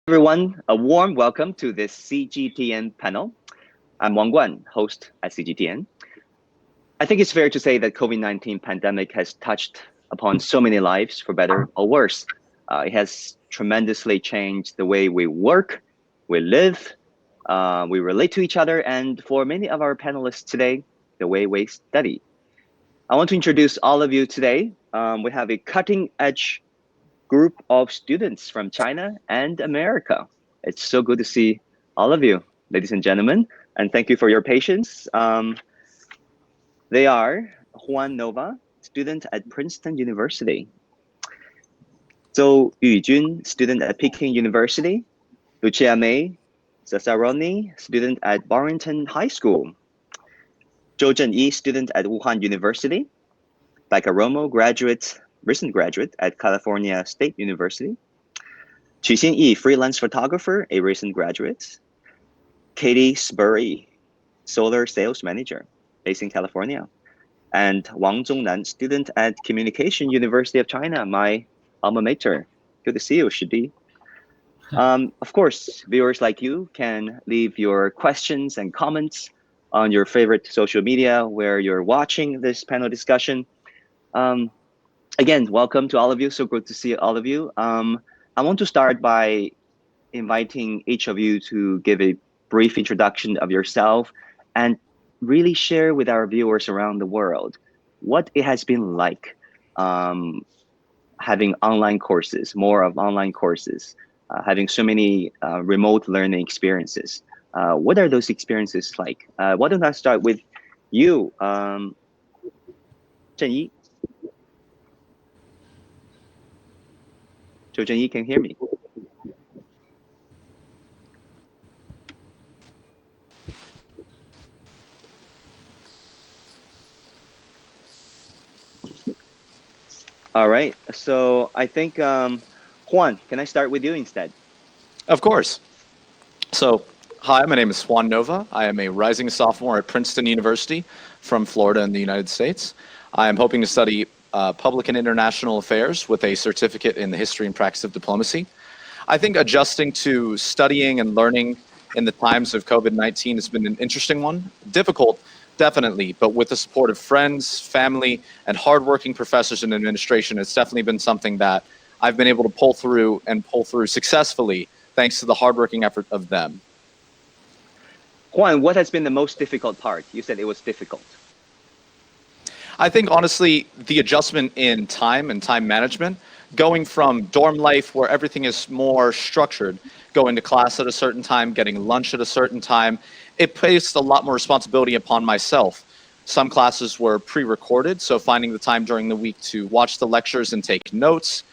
Everyone, a warm welcome to this CGTN panel. I'm Wang Guan, host at CGTN. I think it's fair to say that COVID-19 pandemic has touched upon so many lives, for better or worse. It has tremendously changed the way we work, we live, we relate to each other, and for many of our panelists today, the way we study. I want to introduce all of you today. We have a cutting-edge group of students from China and America. It's so good to see all of you, ladies and gentlemen, and thank you for your patience. They are Juan Nova, student at Princeton University. So Eugene, student at Peking University. Lucia May Cesaroni, student at Barrington High School. Zhou Zhenyi, student at Wuhan University. Becca Romo, recent graduate at California State University. Qixin Yi, freelance photographer, a recent graduate. Katie Spurry, solar sales manager, based in California. And Wang Zhongnan, student at Communication University of China, my alma mater. Good to see you, Shidi. Of course, viewers like you can leave your questions and comments on your favorite social media where you're watching this panel discussion. Again, welcome to all of you. So good to see all of you. I want to start by inviting each of you to give a brief introduction of yourself and really share with our viewers around the world what it has been like having online courses, more of online courses, having so many remote learning experiences. What are those experiences like? Why don't I start with you, Zhenyi? Zhou Zhenyi, can you hear me? All right, so I think, Juan, can I start with you instead? Of course. So, hi, my name is Juan Nova. I am a rising sophomore at Princeton University from Florida in the United States. I am hoping to study public and international affairs with a certificate in the history and practice of diplomacy. I think adjusting to studying and learning in the times of COVID-19 has been an interesting one. Difficult, definitely, but with the support of friends, family, and hardworking professors and administration, it's definitely been something that I've been able to pull through successfully thanks to the hardworking effort of them. Juan, what has been the most difficult part? You said it was difficult. I think, honestly, the adjustment in time and time management, going from dorm life where everything is more structured, going to class at a certain time, getting lunch at a certain time, it placed a lot more responsibility upon myself. Some classes were pre-recorded, so finding the time during the week to watch the lectures and take notes.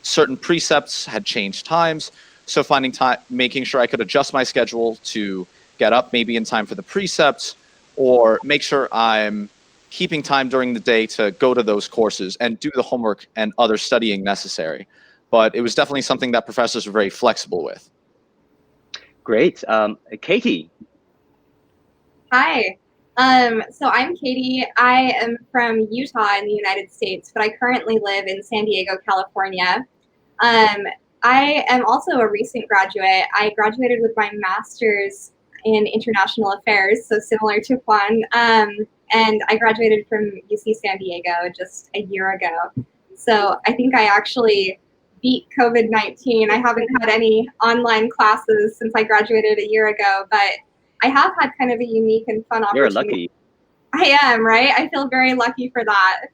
Certain precepts had changed times, so finding time, making sure I could adjust my schedule to get up maybe in time for the precepts, or make sure I'm keeping time during the day to go to those courses and do the homework and other studying necessary. But it was definitely something that professors were very flexible with. Great. Katie. Hi. So I'm Katie. I am from Utah in the United States, but I currently live in San Diego, California. I am also a recent graduate. I graduated with my master's in international affairs, so similar to Juan. And I graduated from UC San Diego just a year ago. So I think I actually beat COVID-19. I haven't had any online classes since I graduated a year ago, but I have had kind of a unique and fun opportunity. You're lucky. I am, right? I feel very lucky for that.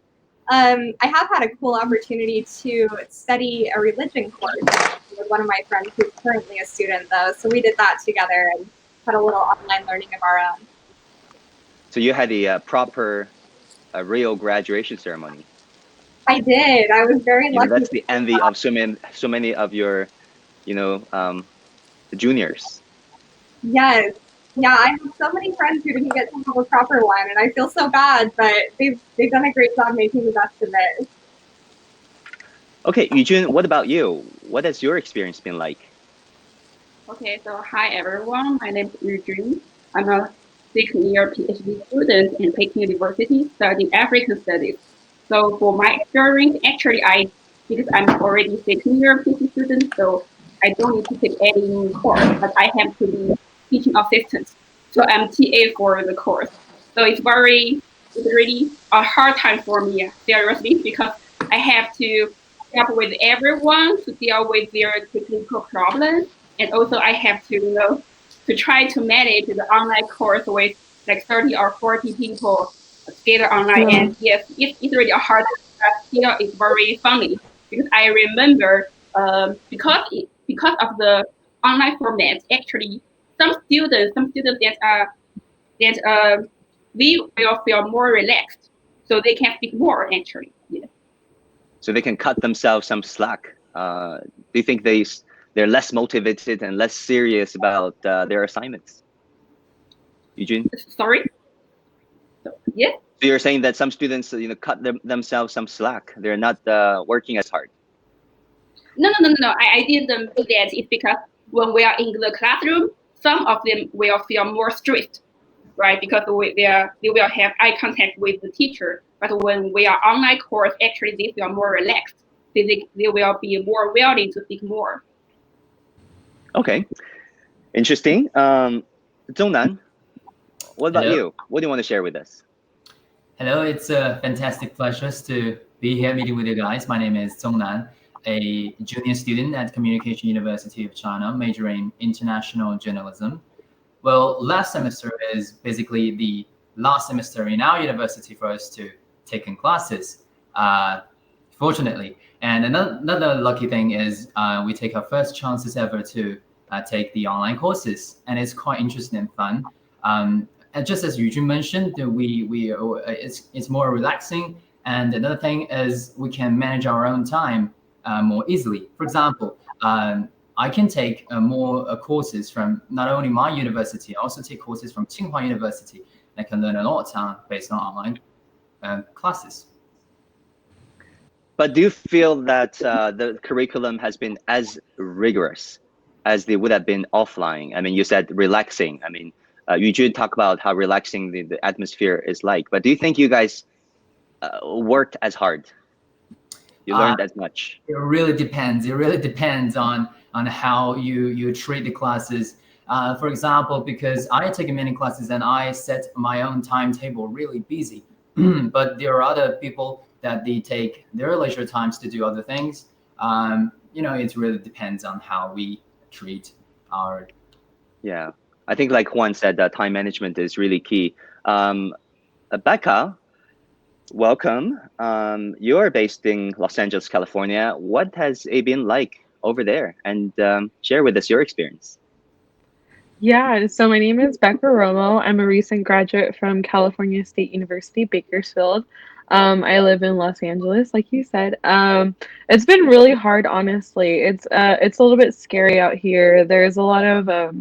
I have had a cool opportunity to study a religion course with one of my friends who's currently a student, though. So we did that together and had a little online learning of our own. So you had a proper, real graduation ceremony. I did. I was very lucky. That's the envy of so many of your, juniors. Yes. Yeah, I have so many friends who didn't get to have a proper one, and I feel so bad, but they've done a great job making the best of it. Okay, Eugene, what about you? What has your experience been like? Okay, so hi everyone. My name is Eugene. I'm a second-year PhD student in Peking University studying African studies. So for my experience, actually, because I'm already second-year PhD student, so I don't need to take any course, but I have to be teaching assistant. So I'm TA for the course. So it's really a hard time for me, seriously, because I have to help with everyone to deal with their technical problems. And also I have to, to try to manage the online course with like 30 or 40 people together online. Yeah. And yes, it's really a hard, but still it's very funny because I remember because of the online format, actually some students that we will feel more relaxed, so they can speak more actually. Yeah. So they can cut themselves some slack. Do you think they're less motivated and less serious about their assignments? Eugene? Sorry. So, yeah. So you're saying that some students, cut themselves some slack. They're not working as hard. No. I didn't do that. It's because when we are in the classroom, some of them will feel more strict, right? Because they will have eye contact with the teacher. But when we are online course, actually they feel more relaxed. They will be more willing to speak more. Okay, interesting. Tengnan, what about Hello. you? What do you want to share with us? Hello, it's a fantastic pleasure to be here meeting with you guys. My name is Tengnan, a junior student at Communication University of China, majoring in international journalism. Well, last semester is basically the last semester in our university for us to take in classes, fortunately. And another lucky thing is we take our first chances ever to take the online courses, and it's quite interesting and fun. And just as Eugene mentioned, it's more relaxing. And another thing is we can manage our own time more easily. For example, I can take more courses from not only my university, I also take courses from Tsinghua University. I can learn a lot based on online classes. But do you feel that the curriculum has been as rigorous as they would have been offline? I mean, you said relaxing. I mean, Eugene talked about how relaxing the atmosphere is like. But do you think you guys worked as hard? You learned as much? It really depends. It really depends on how you treat the classes. For example, because I take many classes and I set my own timetable really busy. But there are other people that they take their leisure times to do other things. It really depends on how we treat our. Yeah, I think like Juan said, time management is really key. Becca, welcome. You're based in Los Angeles, California. What has it been like over there? And share with us your experience. Yeah, so my name is Becca Romo. I'm a recent graduate from California State University, Bakersfield. I live in Los Angeles, like you said. It's been really hard, honestly. It's a little bit scary out here. There's a lot of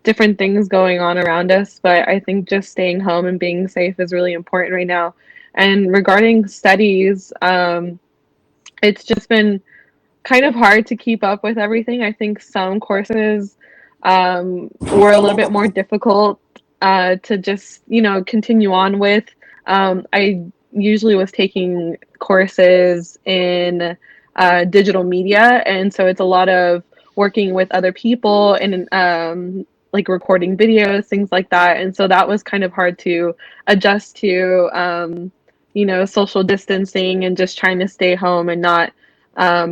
different things going on around us, but I think just staying home and being safe is really important right now. And regarding studies, it's just been kind of hard to keep up with everything. I think some courses were a little bit more difficult to just, continue on with. I usually was taking courses in digital media, and so it's a lot of working with other people and like recording videos, things like that. And so that was kind of hard to adjust to, social distancing and just trying to stay home and not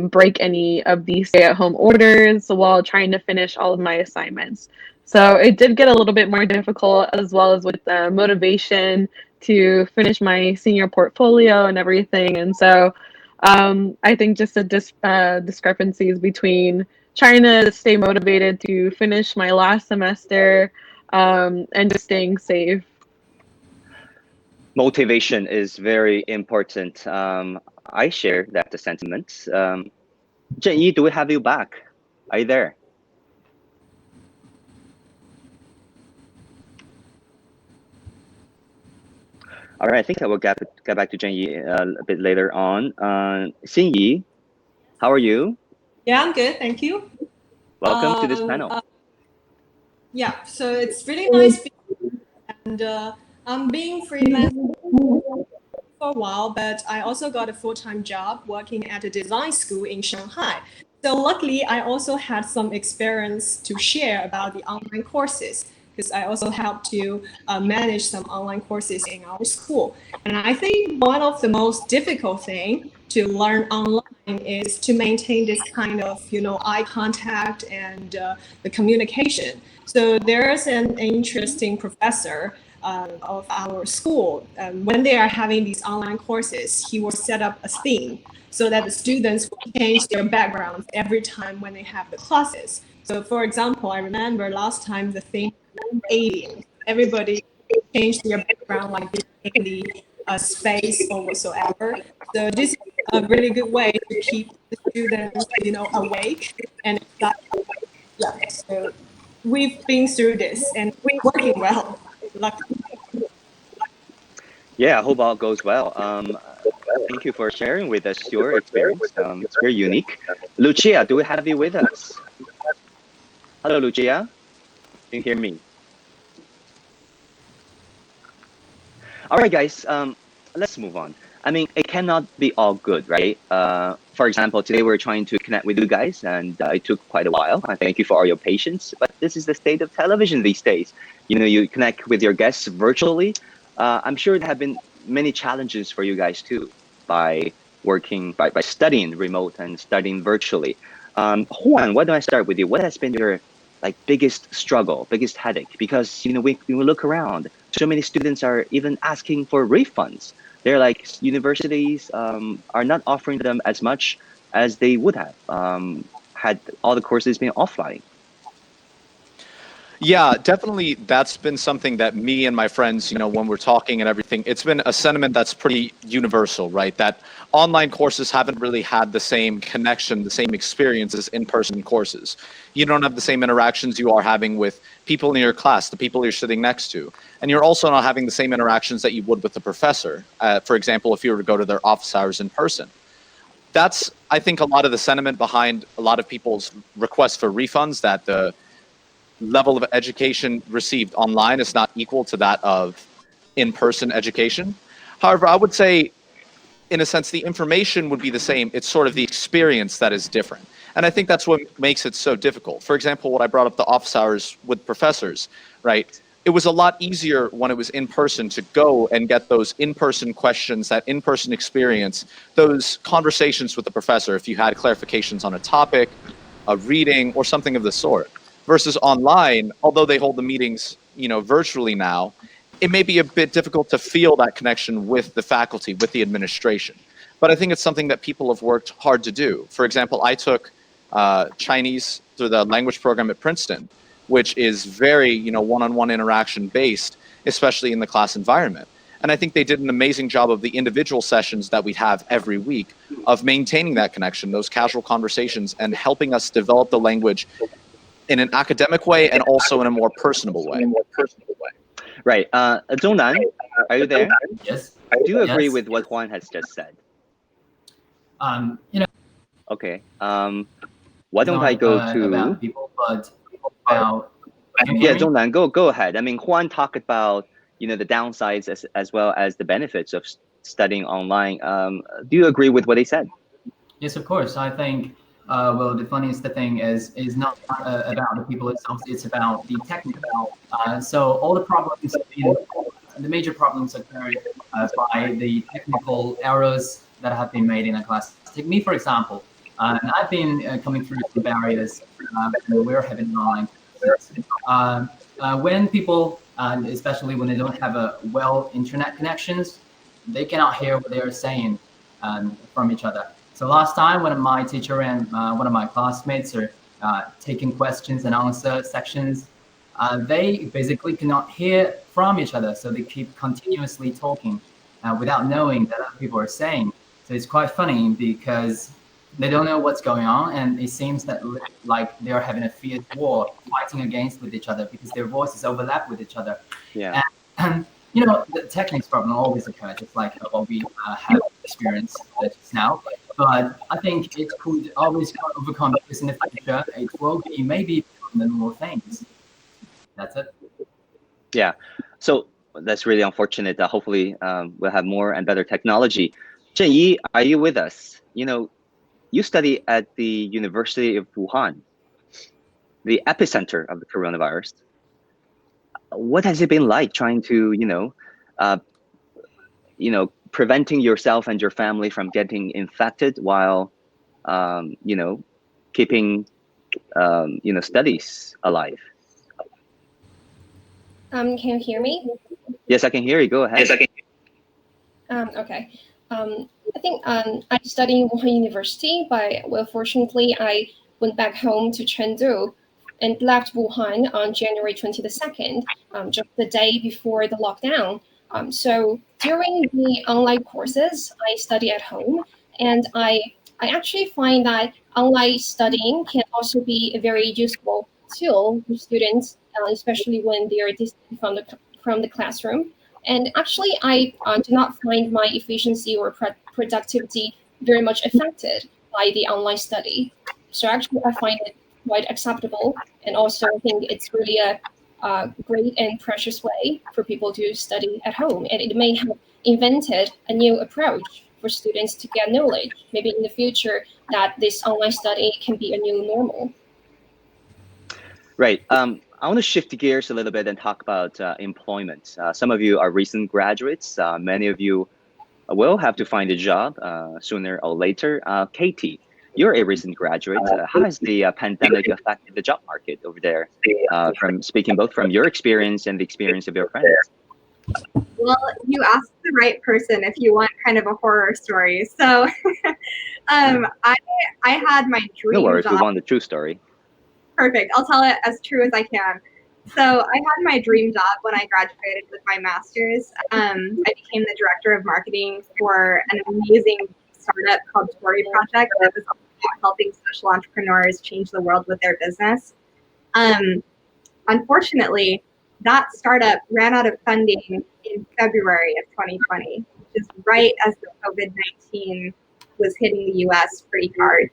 break any of the stay-at-home orders while trying to finish all of my assignments. So it did get a little bit more difficult, as well as with the motivation to finish my senior portfolio and everything. And so I think just the discrepancies between trying to stay motivated to finish my last semester and just staying safe. Motivation is very important. I share that sentiment. Zhenyi, do we have you back? Are you there? All right, I think I will get back to Zhenyi a bit later on. Xinyi, how are you? Yeah, I'm good, thank you. Welcome to this panel. Yeah, so it's really nice being, and I'm being freelance for a while, but I also got a full-time job working at a design school in Shanghai. So luckily, I also had some experience to share about the online courses because I also help to manage some online courses in our school. And I think one of the most difficult thing to learn online is to maintain this kind of, eye contact and the communication. So there's an interesting professor of our school. When they are having these online courses, he will set up a theme so that the students will change their backgrounds every time when they have the classes. So for example, I remember last time the theme was alien. Everybody changed their background like in the space or whatsoever. So this is a really good way to keep the students, awake and excited. Yeah, so we've been through this and we're working well. Luckily. Yeah, I hope all goes well. Thank you for sharing with us your experience. It's very unique. Lucia, do we have you with us? Hello, Lucia. Can you hear me? All right, guys. Let's move on. I mean, it cannot be all good, right? For example, today we're trying to connect with you guys, and it took quite a while. I thank you for all your patience. But this is the state of television these days. You connect with your guests virtually. I'm sure there have been many challenges for you guys too, by working, by studying remote and studying virtually. Juan, why don't I start with you? What has been your biggest struggle, biggest headache? Because we look around, so many students are even asking for refunds. They're like, universities are not offering them as much as they would have had all the courses been offline. Yeah, definitely. That's been something that me and my friends, when we're talking and everything, it's been a sentiment that's pretty universal, right? That online courses haven't really had the same connection, the same experience as in-person courses. You don't have the same interactions you are having with people in your class, the people you're sitting next to. And you're also not having the same interactions that you would with the professor. For example, if you were to go to their office hours in person. That's, I think, a lot of the sentiment behind a lot of people's requests for refunds, that the level of education received online is not equal to that of in-person education. However, I would say, in a sense, the information would be the same. It's sort of the experience that is different. And I think that's what makes it so difficult. For example, what I brought up, the office hours with professors, right? It was a lot easier when it was in person to go and get those in-person questions, that in-person experience, those conversations with the professor, if you had clarifications on a topic, a reading, or something of the sort. Versus online, although they hold the meetings, virtually now, it may be a bit difficult to feel that connection with the faculty, with the administration. But I think it's something that people have worked hard to do. For example, I took Chinese through the language program at Princeton, which is very, one-on-one interaction based, especially in the class environment. And I think they did an amazing job of the individual sessions that we have every week of maintaining that connection, those casual conversations, and helping us develop the language in an academic way and also in a more personable way. Right. Tengnan, are you there? Yes. Do you agree Yes. with what Juan has just said? Okay. Why don't I go to about people, but about yeah, Tengnan, go ahead. I mean, Juan talked about the downsides as well as the benefits of studying online. Do you agree with what he said? Yes, of course. I think, well, the funniest thing is not about the people itself, it's about the technical. So all the problems, the major problems occur by the technical errors that have been made in a class. Take me, for example. I've been coming through some barriers when we're having online classes. When people, especially when they don't have a well internet connections, they cannot hear what they're saying from each other. So last time when my teacher and one of my classmates are taking questions and answer sections, they basically cannot hear from each other. So they keep continuously talking without knowing that other people are saying. So it's quite funny because they don't know what's going on. And it seems that like they're having a fierce war fighting against with each other because their voices overlap with each other. Yeah. And the techniques problem always occur, just like what we have experienced just now. But I think it could always overcome this in the future. It will be maybe the more things. That's it. Yeah. So that's really unfortunate. Hopefully we'll have more and better technology. Zhenyi, are you with us? you study at the University of Wuhan, the epicenter of the coronavirus. What has it been like trying to, uh, preventing yourself and your family from getting infected while, keeping, studies alive? Can you hear me? Yes, I can hear you. Go ahead. Yes, I can. Okay. I think I studied in Wuhan University, but well, fortunately, I went back home to Chengdu and left Wuhan on January 22nd, just the day before the lockdown. So during the online courses, I study at home, and I actually find that online studying can also be a very useful tool for students, especially when they are distant from the classroom. And actually, I do not find my efficiency or productivity very much affected by the online study. So actually, I find it quite acceptable, and also I think it's really a great and precious way for people to study at home. And it may have invented a new approach for students to get knowledge. Maybe in the future, that this online study can be a new normal. Right. I want to shift gears a little bit and talk about employment. Some of you are recent graduates. Many of you will have to find a job sooner or later. Katie, you're a recent graduate. How has the pandemic affected the job market over there? From speaking both from your experience and the experience of your friends. Well, you asked the right person if you want kind of a horror story. So, I had my dream No worries, job. we want the true story. Perfect. I'll tell it as true as I can. So I had my dream job when I graduated with my master's. I became the director of marketing for an amazing startup called Story Project that was helping social entrepreneurs change the world with their business. Unfortunately, that startup ran out of funding in February of 2020, which is right as the COVID-19 was hitting the US pretty hard.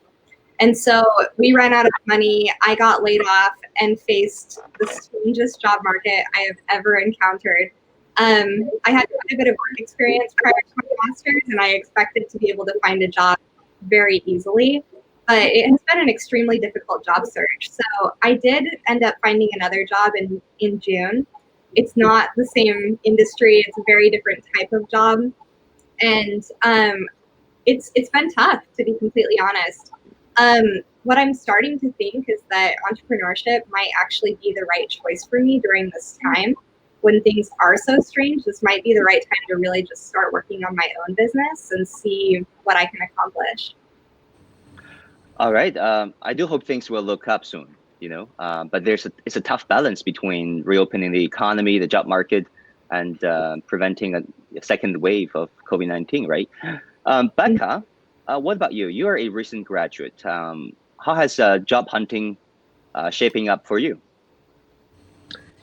And so we ran out of money. I got laid off and faced the strangest job market I have ever encountered. I had quite a bit of work experience prior to my master's, and I expected to be able to find a job very easily. But it has been an extremely difficult job search. So I did end up finding another job in June. It's not the same industry. It's a very different type of job. And it's been tough, to be completely honest. What I'm starting to think is that entrepreneurship might actually be the right choice for me during this time when things are so strange. This might be the right time to really just start working on my own business and see what I can accomplish. All right. I do hope things will look up soon, but it's a tough balance between reopening the economy, the job market, and preventing a second wave of COVID-19, right? Becca, what about you? You are a recent graduate. How has job hunting shaping up for you?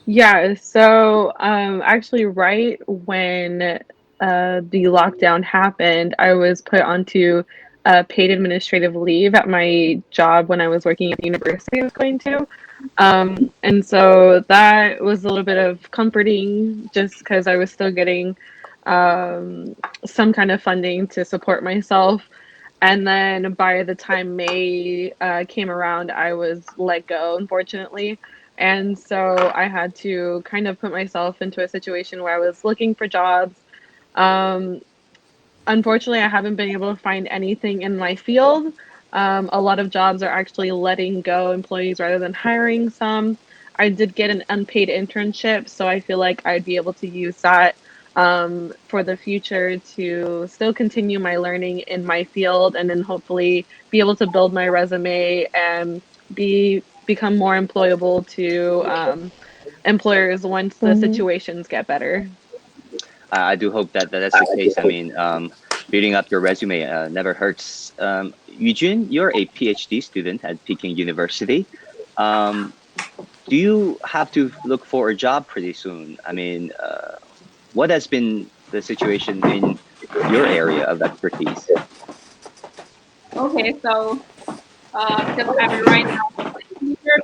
Yeah, so actually, right when the lockdown happened, I was put onto paid administrative leave at my job when I was working at the university I was going to. And so that was a little bit of comforting just because I was still getting some kind of funding to support myself. And then by the time May came around, I was let go, unfortunately. And so I had to kind of put myself into a situation where I was looking for jobs. Um, Unfortunately, I haven't been able to find anything in my field. A lot of jobs are actually letting go employees rather than hiring some. I did get an unpaid internship, so I feel like I'd be able to use that for the future to still continue my learning in my field and then hopefully be able to build my resume and become more employable to employers once the situations get better. I do hope that that's the case. I mean, building up your resume never hurts. Eugene, you're a PhD student at Peking University. Do you have to look for a job pretty soon? I mean, what has been the situation in your area of expertise? Okay, so because I'm right now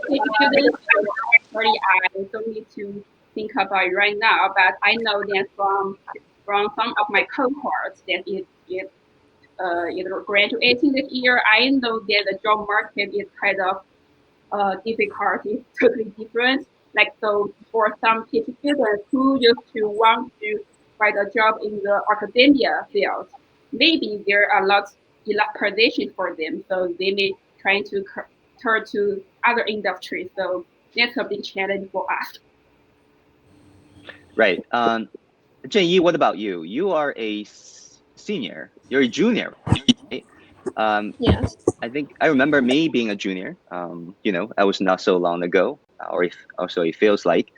teacher student, so sorry, I don't need to think about it right now. But I know that from some of my cohorts that either graduating this year, I know that the job market is kind of difficult, it's totally different. Like, so for some PhD students who used to want to find a job in the academia field, maybe there are enough positions for them, so they may try to turn to other industries. So that's a big challenge for us. Right. Jin-Yi, what about you? You are a senior. You're a junior. Right? Yes. I think I remember me being a junior. I was not so long ago, or so it feels like.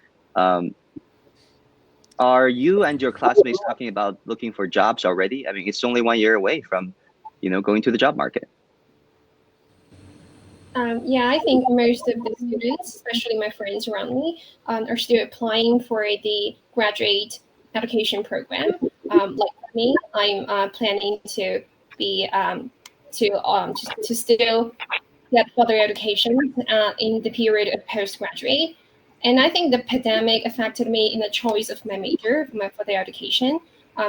Are you and your classmates talking about looking for jobs already? I mean, it's only 1 year away from, going to the job market. Yeah, I think most of the students, especially my friends around me, are still applying for the graduate education program. Like me, I'm planning to be to still get further education in the period of postgraduate. And I think the pandemic affected me in the choice of my major for my further education.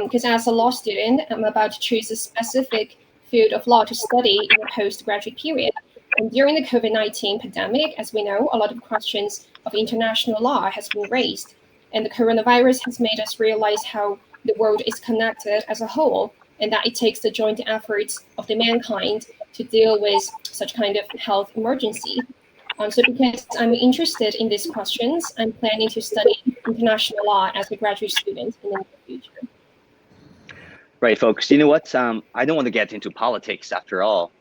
Because as a law student, I'm about to choose a specific field of law to study in the postgraduate period. And during the COVID-19 pandemic, as we know, a lot of questions of international law has been raised. And the coronavirus has made us realize how the world is connected as a whole, and that it takes the joint efforts of the mankind to deal with such kind of health emergency. So because I'm interested in these questions, I'm planning to study international law as a graduate student in the near future. Right, folks. You know what? I don't want to get into politics after all.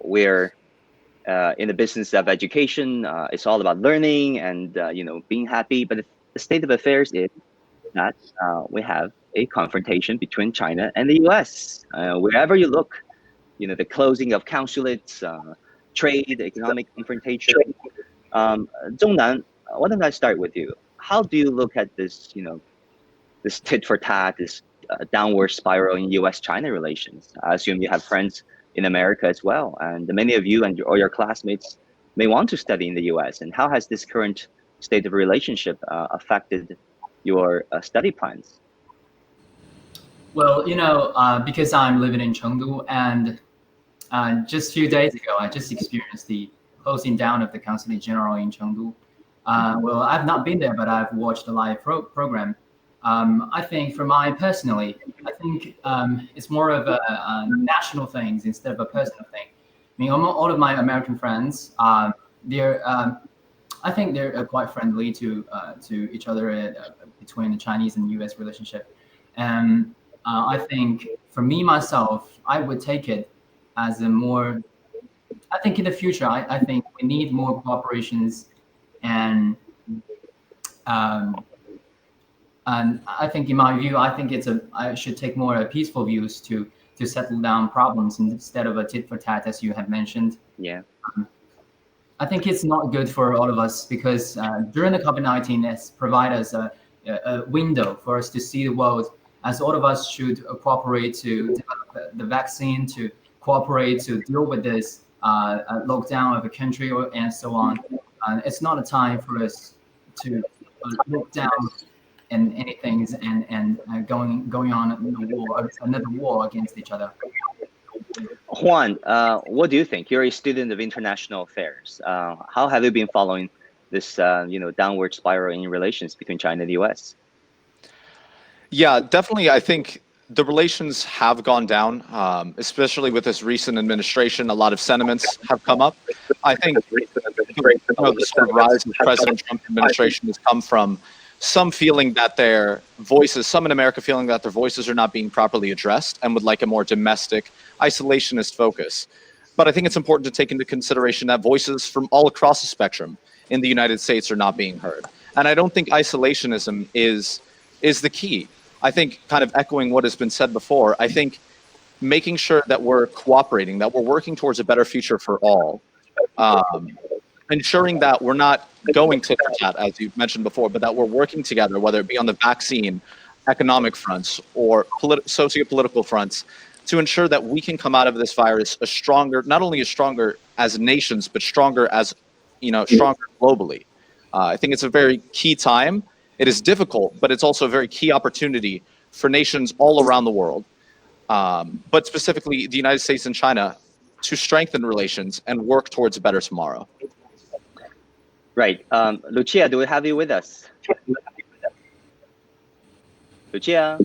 We're in the business of education. It's all about learning and, being happy. But the state of affairs is that we have a confrontation between China and the US. Wherever you look, the closing of consulates, trade, economic confrontation. Tengnan, why don't I start with you? How do you look at this, this tit for tat, this downward spiral in US-China relations? I assume you have friends in America as well, and many of you and or your classmates may want to study in the US. And how has this current state of relationship affected your study plans? Well, because I'm living in Chengdu, and just a few days ago, I just experienced the closing down of the Consulate General in Chengdu. Well, I've not been there, but I've watched the live program. I think personally, I think it's more of a national thing instead of a personal thing. I mean, all of my American friends, I think they're quite friendly to each other between the Chinese and U.S. relationship. And I think for me, myself, I would take it as a more, I think in the future, I think we need more cooperations and I think, in my view, I think I should take more peaceful views to settle down problems instead of a tit for tat, as you have mentioned. Yeah. I think it's not good for all of us because during the COVID-19, it's provide us a window for us to see the world, as all of us should cooperate to develop the vaccine, to cooperate to deal with this lockdown of a country and so on. It's not a time for us to look down and anything and going on another war against each other. Juan, what do you think? You're a student of international affairs. How have you been following this, downward spiral in relations between China and the U.S.? Yeah, definitely. I think the relations have gone down, especially with this recent administration. A lot of sentiments have come up. I think the sort of rise of President Trump's administration has come from some feeling that their voices, some in America feeling that their voices are not being properly addressed and would like a more domestic, isolationist focus. But I think it's important to take into consideration that voices from all across the spectrum in the United States are not being heard. And I don't think isolationism is the key. I think, kind of echoing what has been said before, I think making sure that we're cooperating, that we're working towards a better future for all, ensuring that we're not going tit for tat, as you mentioned before, but that we're working together, whether it be on the vaccine, economic fronts, or socio-political fronts, to ensure that we can come out of this virus not only as stronger as nations, but stronger as, stronger globally. I think it's a very key time. It is difficult, but it's also a very key opportunity for nations all around the world. but specifically the United States and China, to strengthen relations and work towards a better tomorrow? Right. Lucia, do we have you with us? Lucia?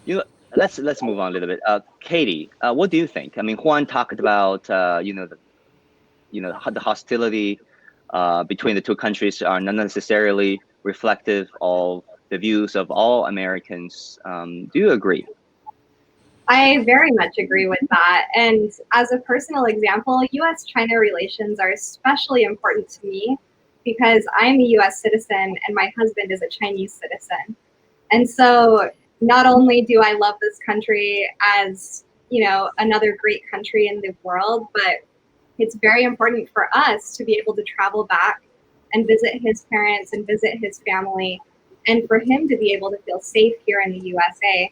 You know, let's move on a little bit. Katie, what do you think? I mean, Juan talked about the hostility between the two countries are not necessarily reflective of the views of all Americans. Do you agree? I very much agree with that. And as a personal example, US-China relations are especially important to me because I'm a US citizen and my husband is a Chinese citizen. And so not only do I love this country as, another great country in the world, but it's very important for us to be able to travel back and visit his parents and visit his family, and for him to be able to feel safe here in the USA.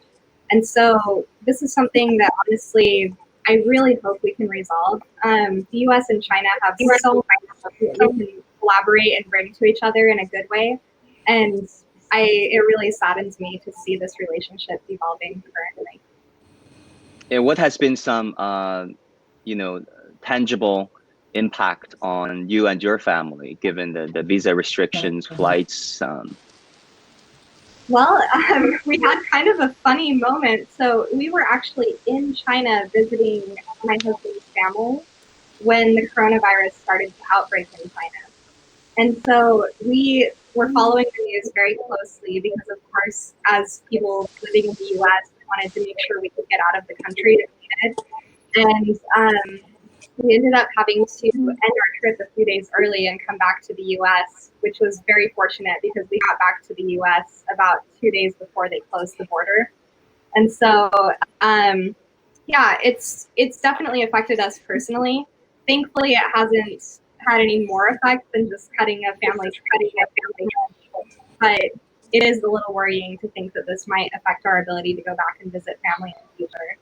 And so this is something that honestly, I really hope we can resolve. The US and China have so much that we can collaborate and bring to each other in a good way. And it really saddens me to see this relationship evolving currently. And what has been some, tangible impact on you and your family, given the visa restrictions, flights? Well, we had kind of a funny moment. So we were actually in China visiting my husband's family when the coronavirus started to outbreak in China. And so we were following the news very closely because, of course, as people living in the US, we wanted to make sure we could get out of the country if needed. And we ended up having to end our trip a few days early and come back to the US, which was very fortunate because we got back to the US about 2 days before they closed the border. And so, it's definitely affected us personally. Thankfully, it hasn't had any more effect than just cutting a family. But it is a little worrying to think that this might affect our ability to go back and visit family in the future.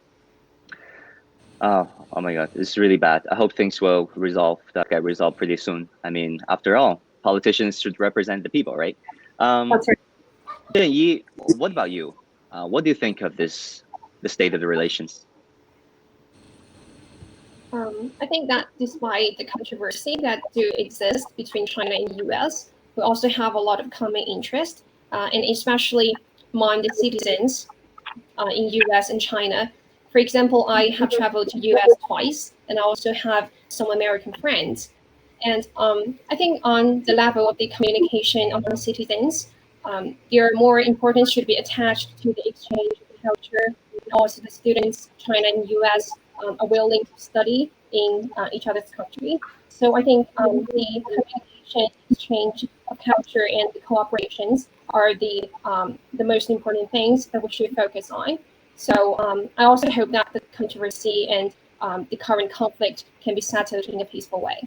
Oh my God, it's really bad. I hope things will get resolved pretty soon. I mean, after all, politicians should represent the people, right? That's right. Yi, what about you? What do you think of the state of the relations? I think that despite the controversy that do exist between China and the US, we also have a lot of common interest, and especially among the citizens in US and China. For example, I have traveled to US twice, and I also have some American friends. And I think on the level of the communication among citizens, there more importance should be attached to the exchange of culture. And also the students, China and US, are willing to study in each other's country. So I think the communication, exchange of culture, and the cooperations are the most important things that we should focus on. So I also hope that the controversy and the current conflict can be settled in a peaceful way.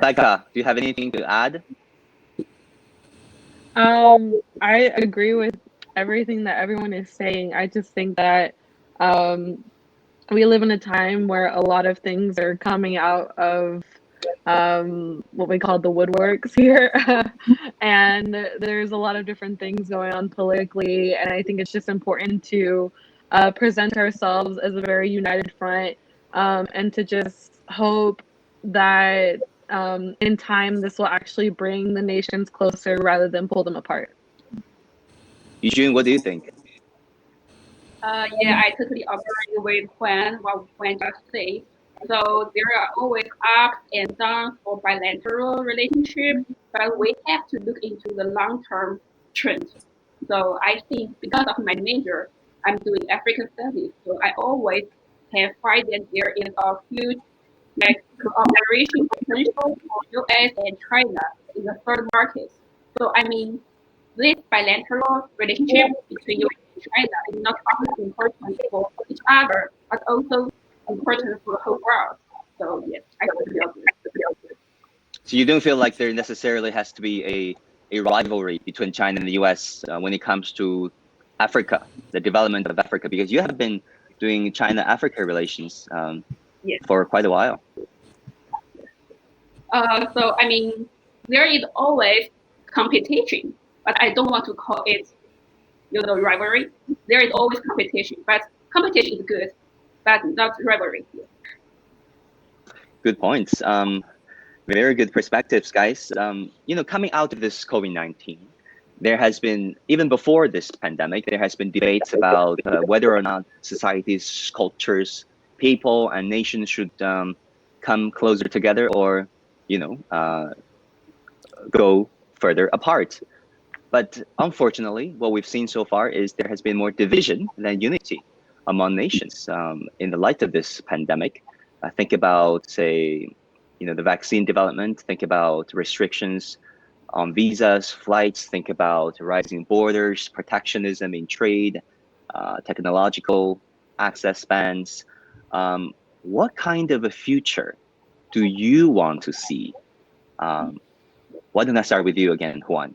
Becca, do you have anything to add? I agree with everything that everyone is saying. I just think that we live in a time where a lot of things are coming out of what we call the woodworks here. And there's a lot of different things going on politically. And I think it's just important to present ourselves as a very united front, and to just hope that in time this will actually bring the nations closer rather than pull them apart. Eugene, what do you think? Yeah, I totally agree with what Juan just said. So there are always ups and downs for bilateral relationship, but we have to look into the long-term trend. So I think because of my major, I'm doing African studies. So I always have find that there is a huge cooperation potential for US and China in the third market. So I mean, this bilateral relationship between US and China is not only important for each other, but also important for the whole world. So yes, I totally agree. So you don't feel like there necessarily has to be a rivalry between China and the US when it comes to Africa, the development of Africa, because you have been doing China-Africa relations Yes. for quite a while. So I mean, there is always competition, but I don't want to call it, rivalry. there is always competition, but competition is good, but not rivalry. Good points. Very good perspectives, guys. Coming out of this COVID-19, there has been, even before this pandemic, there has been debates about whether or not societies, cultures, people, and nations should come closer together or, go further apart. But unfortunately, what we've seen so far is there has been more division than unity among nations in the light of this pandemic. Think about, say, the vaccine development, think about restrictions on visas, flights, think about rising borders, protectionism in trade, technological access bans. What kind of a future do you want to see? Why don't I start with you again, Juan?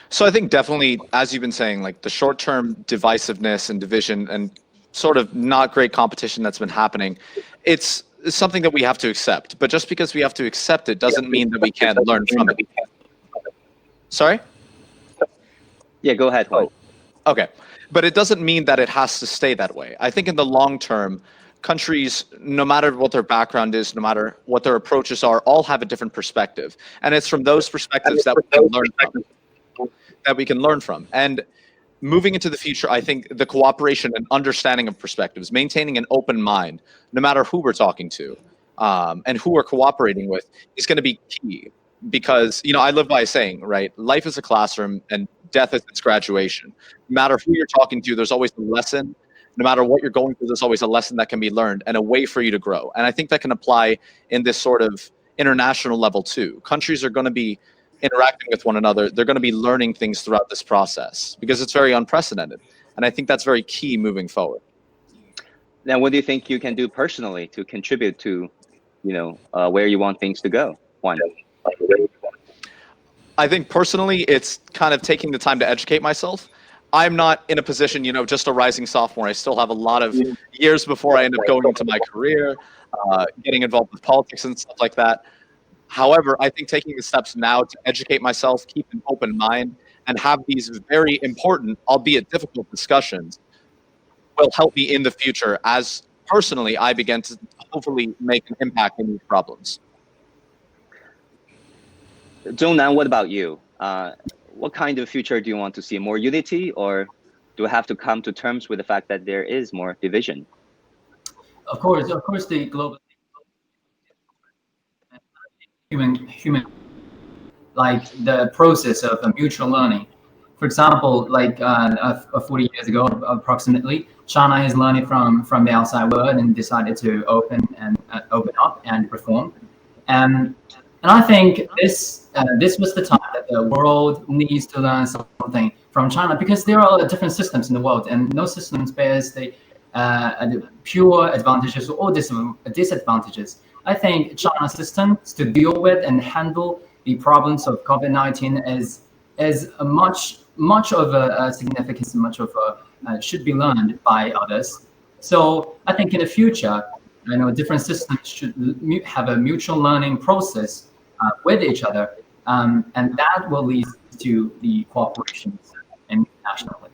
So I think definitely, as you've been saying, like the short-term divisiveness and division and sort of not great competition that's been happening, it's something that we have to accept. But just because we have to accept it doesn't mean that we can't learn from it. Sorry? Yeah, go ahead, Juan. Okay. But it doesn't mean that it has to stay that way. I think in the long term, countries, no matter what their background is, no matter what their approaches are, all have a different perspective. And it's from those perspectives that we can learn from. And moving into the future, I think the cooperation and understanding of perspectives, maintaining an open mind, no matter who we're talking to and who we're cooperating with, is going to be key. Because, I live by a saying, right? Life is a classroom and death is its graduation. No matter who you're talking to, there's always a lesson. No matter what you're going through, there's always a lesson that can be learned and a way for you to grow. And I think that can apply in this sort of international level too. Countries are going to be interacting with one another. They're going to be learning things throughout this process because it's very unprecedented. And I think that's very key moving forward. Now, what do you think you can do personally to contribute to, where you want things to go? Juan? I think personally, it's kind of taking the time to educate myself. I'm not in a position, just a rising sophomore. I still have a lot of years before I end up going into my career, getting involved with politics and stuff like that. However, I think taking the steps now to educate myself, keep an open mind, and have these very important, albeit difficult discussions will help me in the future as personally I begin to hopefully make an impact in these problems. Tengnan, what about you? What kind of future do you want to see? More unity, or do we have to come to terms with the fact that there is more division? Of course, the global human like the process of mutual learning. For example, like 40 years ago, approximately, China is learning from the outside world and decided to open up and reform. And I think this was the time that the world needs to learn something from China, because there are different systems in the world, and no system bears the pure advantages or disadvantages. I think China's system to deal with and handle the problems of COVID-19 is much of a significance, much of a should be learned by others. So I think in the future, different systems should have a mutual learning process with each other, and that will lead to the cooperation internationally.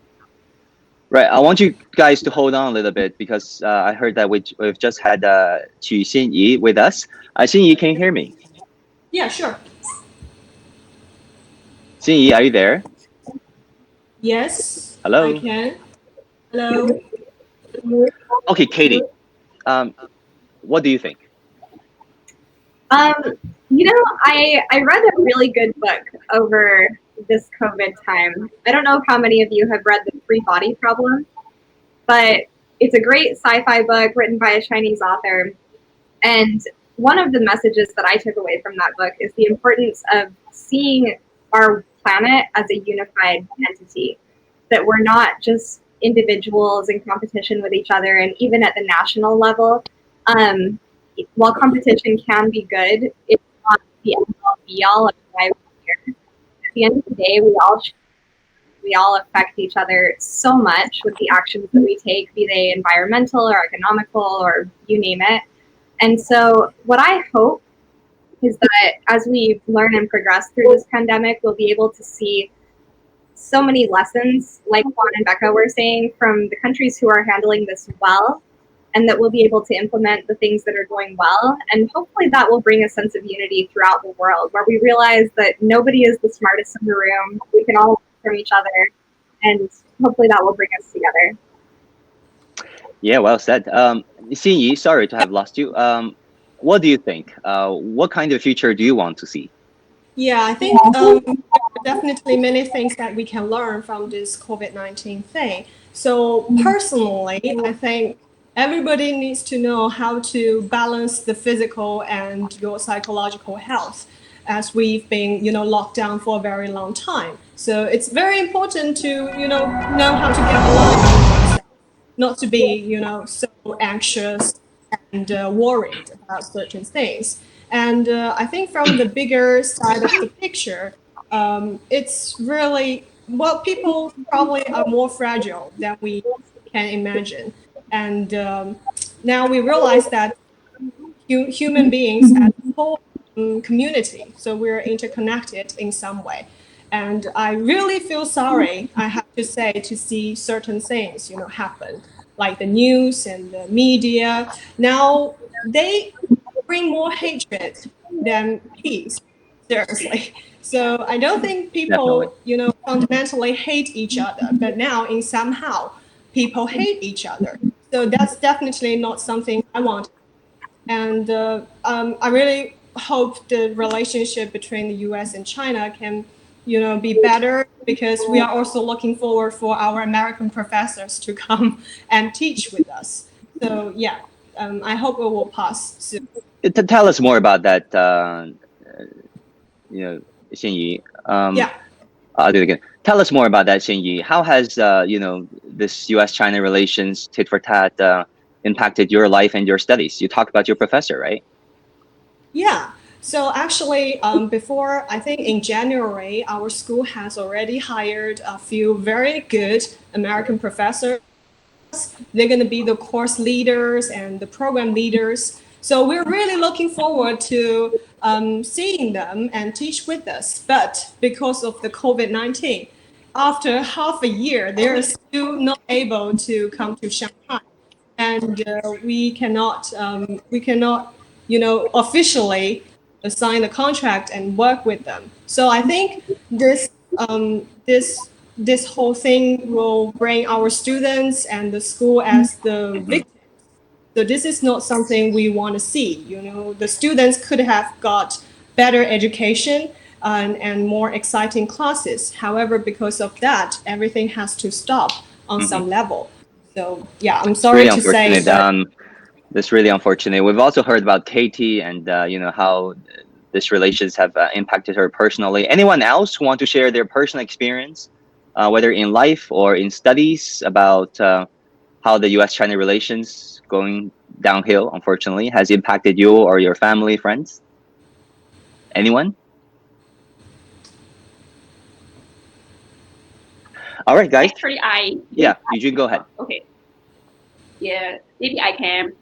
Right. I want you guys to hold on a little bit, because I heard that we've just had Qu Xinyi with us. Xinyi, can you hear me? Yeah, sure. Xinyi, are you there? Yes. Hello. I can. Hello. Okay, Katie. What do you think? I read a really good book over this COVID time. I don't know how many of you have read The Free Body Problem, but it's a great sci-fi book written by a Chinese author. And one of the messages that I took away from that book is the importance of seeing our planet as a unified entity, that we're not just individuals in competition with each other. And even at the national level, while competition can be good, it's not the end-all be-all of why we're here. At the end of the day, we all affect each other so much with the actions that we take, be they environmental or economical or you name it. And so what I hope is that as we learn and progress through this pandemic, we'll be able to see so many lessons, like Juan and Becca were saying, from the countries who are handling this well, and that we'll be able to implement the things that are going well. And hopefully that will bring a sense of unity throughout the world, where we realize that nobody is the smartest in the room. We can all learn from each other, and hopefully that will bring us together. Yeah, well said. Xinyi, sorry to have lost you. What do you think? What kind of future do you want to see? Yeah, I think there are definitely many things that we can learn from this COVID-19 thing. So personally, I think everybody needs to know how to balance the physical and your psychological health, as we've been, locked down for a very long time. So it's very important to, know how to get along with yourself, not to be, so anxious and worried about certain things. And I think from the bigger side of the picture, it's really, well, people probably are more fragile than we can imagine. And now we realize that human beings as a whole community, so we're interconnected in some way. And I really feel sorry, I have to say, to see certain things, happen, like the news and the media. Now they bring more hatred than peace, seriously. So I don't think people, Definitely. fundamentally hate each other, but now in somehow people hate each other. So that's definitely not something I want. And I really hope the relationship between the U.S. and China can, be better, because we are also looking forward for our American professors to come and teach with us. So yeah, I hope it will pass soon. Tell us more about that, Xinyi. Yeah. I'll do it again. Tell us more about that, Xinyi. How has, this U.S.-China relations tit for tat impacted your life and your studies? You talked about your professor, right? Yeah. So actually, before, I think in January, our school has already hired a few very good American professors. They're going to be the course leaders and the program leaders. So we're really looking forward to seeing them and teach with us. But because of the COVID-19, after half a year, they're still not able to come to Shanghai, and we cannot, officially sign the contract and work with them. So I think this whole thing will bring our students and the school as the victims. So this is not something we want to see. The students could have got better education and more exciting classes. However, because of that, everything has to stop on some level. So yeah, I'm It's sorry really to say unfortunate. that. That's really unfortunate. We've also heard about Katie and how this relations have impacted her personally. Anyone else who want to share their personal experience, whether in life or in studies, about how the U.S.-China relations going downhill, unfortunately, has impacted you or your family, friends? Anyone? All right, guys. Actually, Yeah, Eugene, go ahead. Okay. Yeah, maybe I can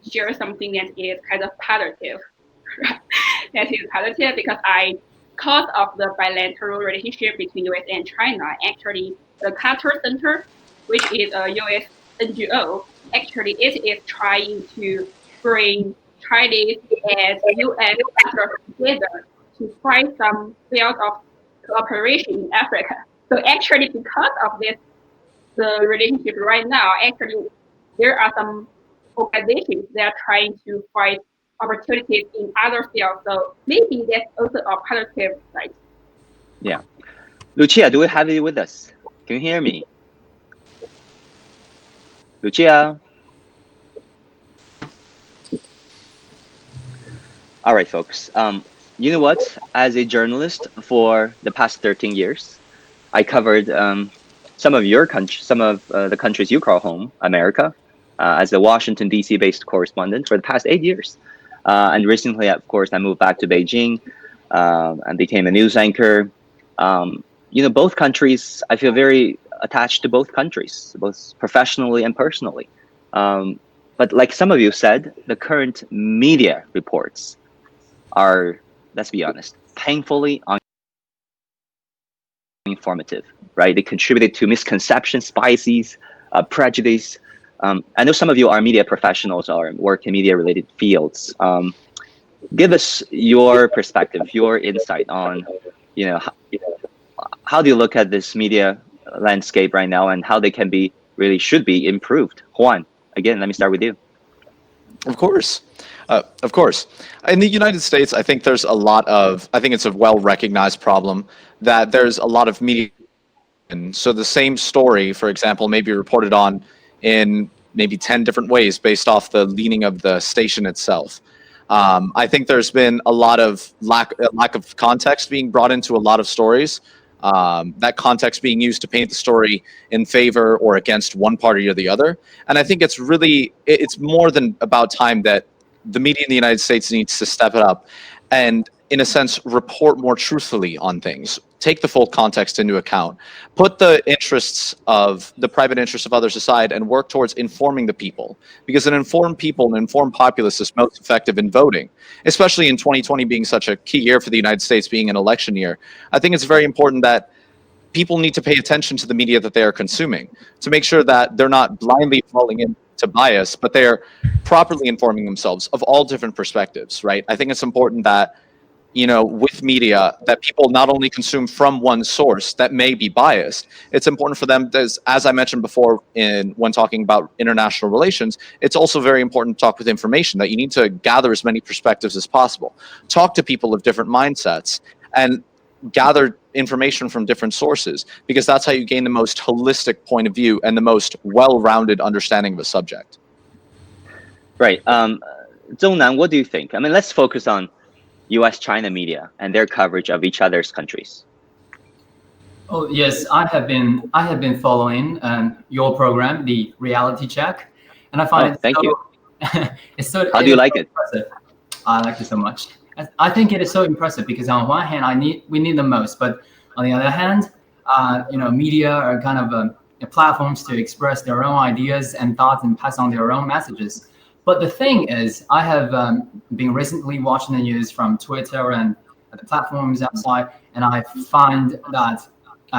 share something that is kind of positive. That is positive because because of the bilateral relationship between US and China, actually the Carter Center, which is a US NGO, actually it is trying to bring Chinese and US partners together to find some field of cooperation in Africa. So actually, because of this, the relationship right now, actually, there are some organizations that are trying to find opportunities in other fields. So maybe that's also a positive side. Yeah. Lucia, do we have you with us? Can you hear me? Lucia? All right, folks. You know what? As a journalist for the past 13 years, I covered some of the countries you call home, America, as a Washington, D.C. based correspondent for the past 8 years. And recently, of course, I moved back to Beijing and became a news anchor. Both countries, I feel very attached to both countries, both professionally and personally. But like some of you said, the current media reports are, let's be honest, painfully informative, right? They contributed to misconceptions, biases, prejudice. I know some of you are media professionals or work in media-related fields. Give us your perspective, your insight on, how do you look at this media landscape right now, and how they can be should be improved? Juan, again, let me start with you. Of course. Of course. In the United States, I think there's I think it's a well-recognized problem that there's a lot of media. And so the same story, for example, may be reported on in maybe 10 different ways based off the leaning of the station itself. I think there's been a lot of lack of context being brought into a lot of stories. That context being used to paint the story in favor or against one party or the other. And I think it's more than about time that the media in the United States needs to step it up and, in a sense, report more truthfully on things. Take the full context into account. Put the private interests of others aside and work towards informing the people. Because an informed people, an informed populace is most effective in voting, especially in 2020 being such a key year for the United States being an election year. I think it's very important that people need to pay attention to the media that they are consuming to make sure that they're not blindly falling into bias, but they're properly informing themselves of all different perspectives, right? I think it's important that, with media, that people not only consume from one source that may be biased. It's important for them, as I mentioned before when talking about international relations, it's also very important to talk with information, that you need to gather as many perspectives as possible. Talk to people of different mindsets and gather information from different sources, because that's how you gain the most holistic point of view and the most well-rounded understanding of a subject. Right. Tengnan, what do you think? I mean, let's focus on US-China media and their coverage of each other's countries. Oh yes, I have been following your program, the Reality Check, and I find thank you. It's so. How do you like it? Impressive. I like it so much. I think it is so impressive because on one hand, we need them most, but on the other hand, media are kind of platforms to express their own ideas and thoughts and pass on their own messages. But the thing is, I have been recently watching the news from Twitter and the platforms outside, and I find that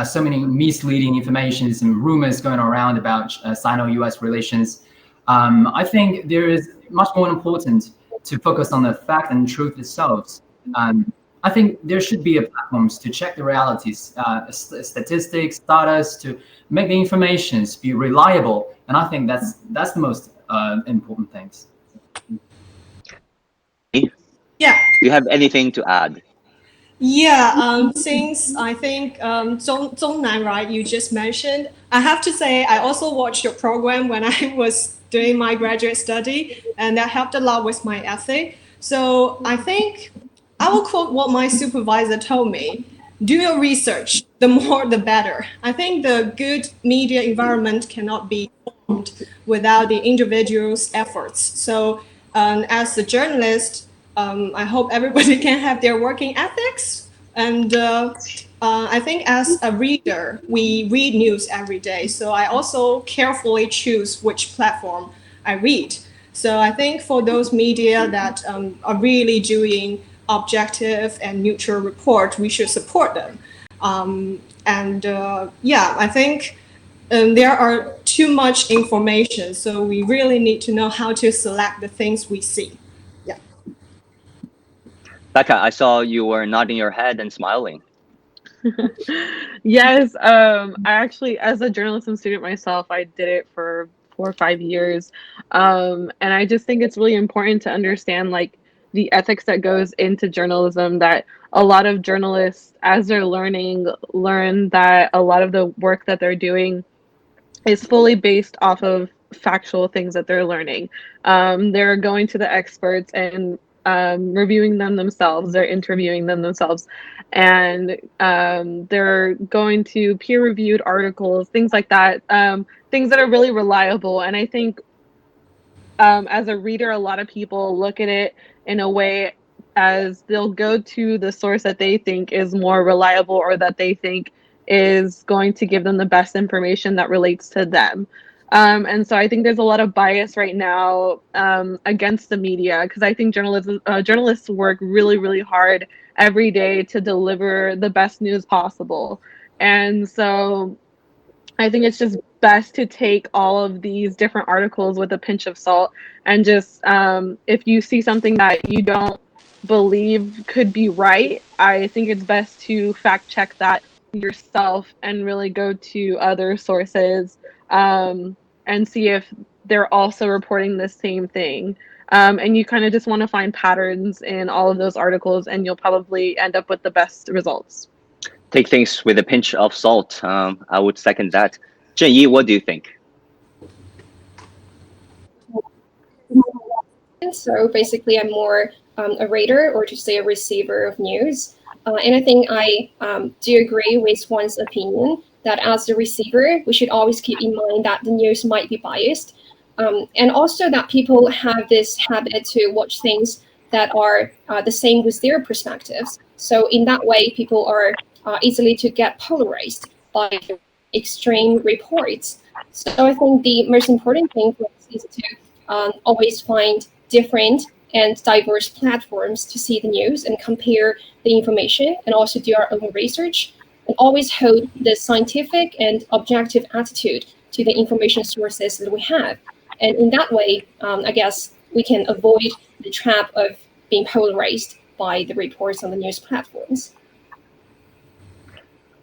so many misleading informations and rumors going around about Sino-US relations. I think there is much more important to focus on the fact and truth itself. I think there should be platforms to check the realities, statistics, data, to make the information be reliable. And I think that's the most important things. Yeah. Do you have anything to add? Yeah, since I think Tengnan, right, you just mentioned, I have to say I also watched your program when I was doing my graduate study, and that helped a lot with my essay. So I think I will quote what my supervisor told me: do your research, the more the better. I think the good media environment cannot be formed without the individual's efforts. So as a journalist, I hope everybody can have their working ethics. And I think as a reader, we read news every day. So I also carefully choose which platform I read. So I think for those media that are really doing objective and neutral report, we should support them. I think there are too much information. So we really need to know how to select the things we see. Becca, I saw you were nodding your head and smiling. Yes, I actually, as a journalism student myself, I did it for 4 or 5 years. And I just think it's really important to understand the ethics that goes into journalism, that a lot of journalists, as they're learn that a lot of the work that they're doing is fully based off of factual things that they're learning. They're going to the experts and reviewing them themselves, they're interviewing them themselves, and they're going to peer-reviewed articles, things like that, things that are really reliable. And I think as a reader, a lot of people look at it in a way as they'll go to the source that they think is more reliable, or that they think is going to give them the best information that relates to them. And so I think there's a lot of bias right now against the media, because I think journalists work really, really hard every day to deliver the best news possible. And so I think it's just best to take all of these different articles with a pinch of salt and just if you see something that you don't believe could be right, I think it's best to fact check that yourself and really go to other sources and see if they're also reporting the same thing. And you kind of just want to find patterns in all of those articles, and you'll probably end up with the best results. Take things with a pinch of salt. I would second that. Zhenyi, what do you think? So basically, I'm more a reader, or to say a receiver of news. And I think I do agree with one's opinion that as the receiver, we should always keep in mind that the news might be biased. And also that people have this habit to watch things that are the same with their perspectives. So in that way, people are easily to get polarized by extreme reports. So I think the most important thing for us is to always find different and diverse platforms to see the news and compare the information, and also do our own research, and always hold the scientific and objective attitude to the information sources that we have. And in that way, I guess we can avoid the trap of being polarized by the reports on the news platforms.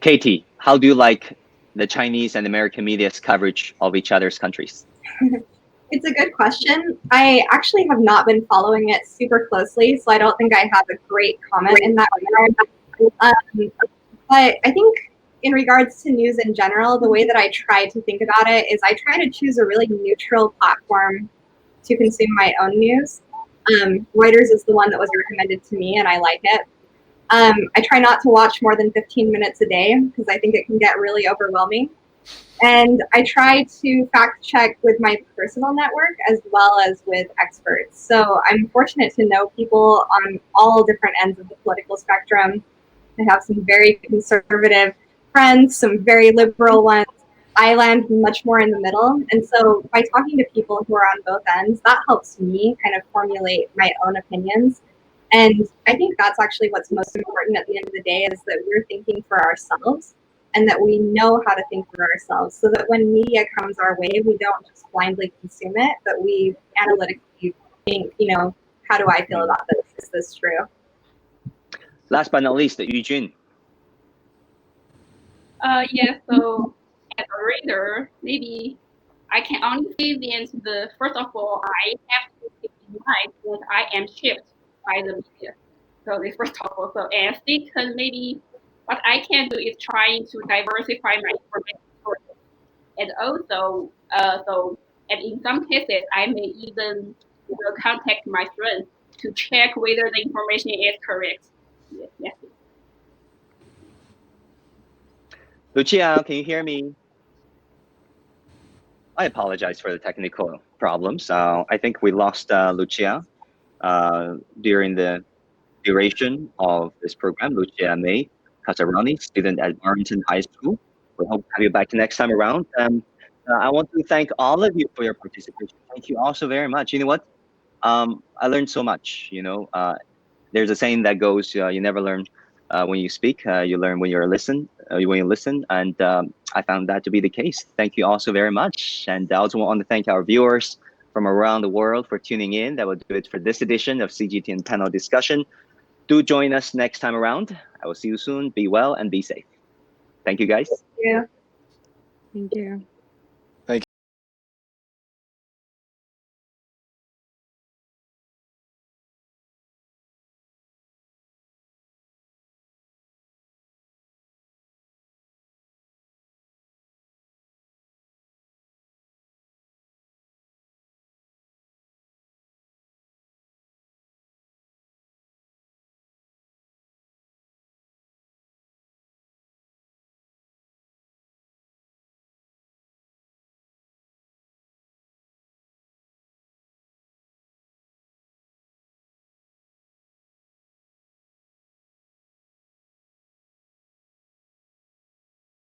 Katie, how do you like the Chinese and American media's coverage of each other's countries? It's a good question. I actually have not been following it super closely, so I don't think I have a great comment in that regard. But I think in regards to news in general, the way that I try to think about it is I try to choose a really neutral platform to consume my own news. Reuters is the one that was recommended to me, and I like it. I try not to watch more than 15 minutes a day because I think it can get really overwhelming. And I try to fact check with my personal network as well as with experts. So I'm fortunate to know people on all different ends of the political spectrum. I have some very conservative friends, some very liberal ones. I land much more in the middle. And so by talking to people who are on both ends, that helps me kind of formulate my own opinions. And I think that's actually what's most important at the end of the day, is that we're thinking for ourselves, and that we know how to think for ourselves, so that when media comes our way, we don't just blindly consume it, but we analytically think, how do I feel about this? Is this true? Last but not least, Eugene. Yeah, so as a reader, maybe I can only say the first of all, I have to keep in mind that I am shaped by the media. So this first of all, so and second, maybe what I can do is trying to diversify my information sources. And also, and in some cases, I may even contact my friends to check whether the information is correct. Yes. Lucia, can you hear me? I apologize for the technical problems. I think we lost Lucia during the duration of this program. Lucia May Casarani, student at Barrington High School. We hope to have you back next time around. I want to thank all of you for your participation. Thank you all so very much. You know what? I learned so much. There's a saying that goes, you never learn when you speak, you learn when you listen, and I found that to be the case. Thank you all so very much. And I also want to thank our viewers from around the world for tuning in. That will do it for this edition of CGTN Panel Discussion. Do join us next time around. I will see you soon. Be well and be safe. Thank you, guys. Yeah. Thank you.